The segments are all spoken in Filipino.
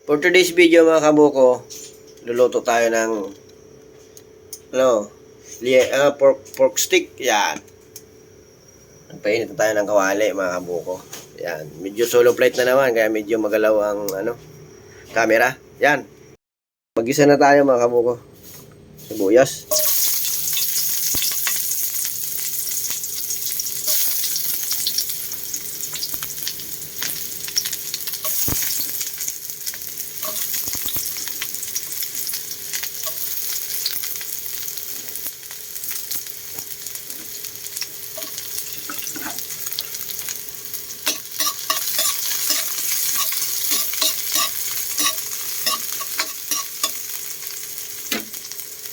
For today's video mga kabuko, luluto tayo ng pork stick. Yan. Painit tayo ng kawali mga kabuko. Yan. Medyo solo plate na naman kaya medyo magalaw ang camera. Yan. Mag-isa na tayo mga kabuko. Sibuyas.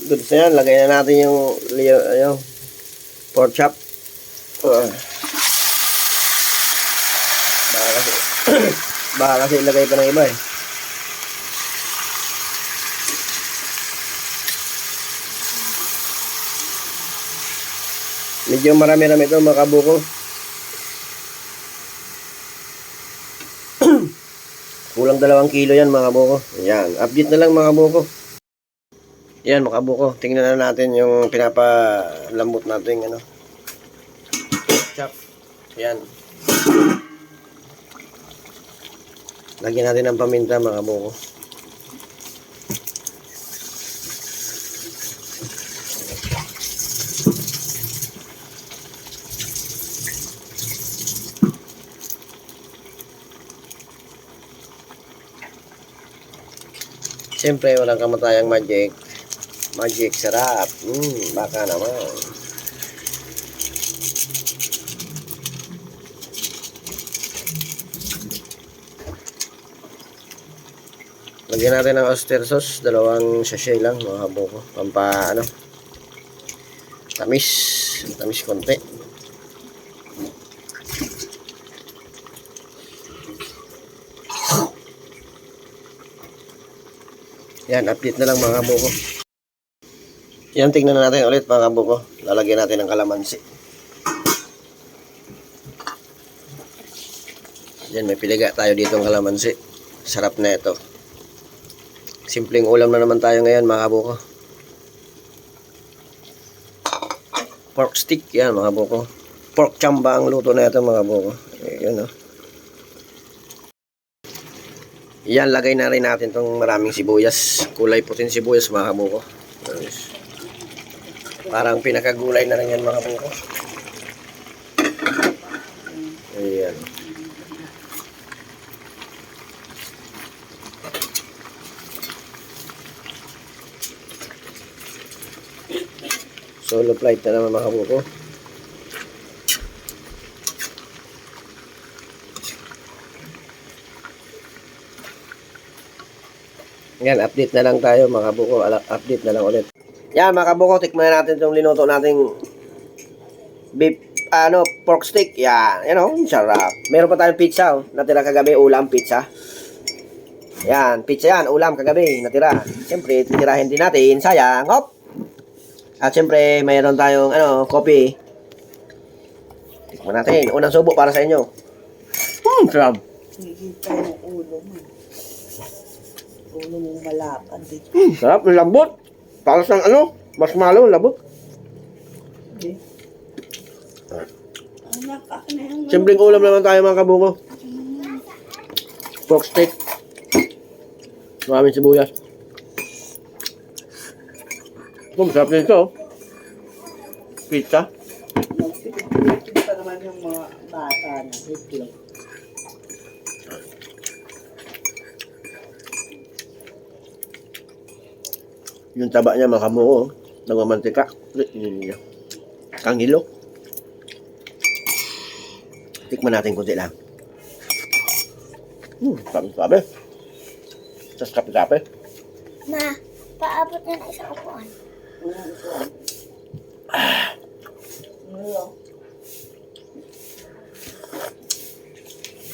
Goods na yan, lagay na natin yung pork chop. Baka kasi ilagay pa ng iba eh. Medyo marami-rami ito mga kabuko. Kulang 2 kilo yan mga kabuko. Yan, update na lang mga kabuko. Yan mga kabuko, tingnan na natin yung pinapalambot natin chop. Yan. Lagyan natin ng paminta mga kabuko. Siyempre walang kamatayang magic. Magic sarap. Baka naman. Lagyan natin ng oyster sauce, 2 sachet lang mga kabuko. Tamis. Tamis konti. Yan, update na lang mga kabuko. Yan, tingnan na natin ulit mga kabuko. Lalagyan natin ng kalamansi. Yan, may piliga tayo dito ng kalamansi. Sarap na ito. Simpleng ulam na naman tayo ngayon mga kabuko. Pork stick yan mga kabuko. Pork chamba ang luto na ito mga kabuko. Yan Yan, lagay na rin natin itong maraming sibuyas. Kulay puting sibuyas mga kabuko. Parang pinakagulay na rin yan mga kabuko. Ayan. Solo flight na naman mga kabuko. Yan, update na lang tayo mga kabuko. Update na lang ulit. Yan mga kabuko, tikman na natin itong linuto nating beef, pork stick. Yan, sarap. Meron pa tayong pizza, natira kagabi, ulam, pizza. Yan, pizza yan, ulam kagabi, natira. Siyempre, titirahin din natin, sayang, hop. At siyempre, mayroon tayong, coffee. Tikman natin, unang subo para sa inyo. Sarap. Higit tayo ng ulo mo. Ulo mo malapad eh. Sarap, lambot. Para sa marshmallow, labot. Okay. Simpleng ulam naman tayo mga kabuko. Pork steak. Maraming sibuyas. Masarap din ito. Pizza. Magpipigil pa naman yung mga bata na itlog. Yung taba niya mga kabuko. Nagmamantika. Ang hilo. Tikman natin kunti lang. Sabi. Tapos kape-kape. Ma, paabot na ng isang upuan.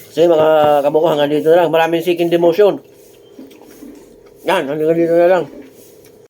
Kasi mga kabuko hanggang dito na lang. Maraming seeking demotion. Yan, hanggang dito na lang.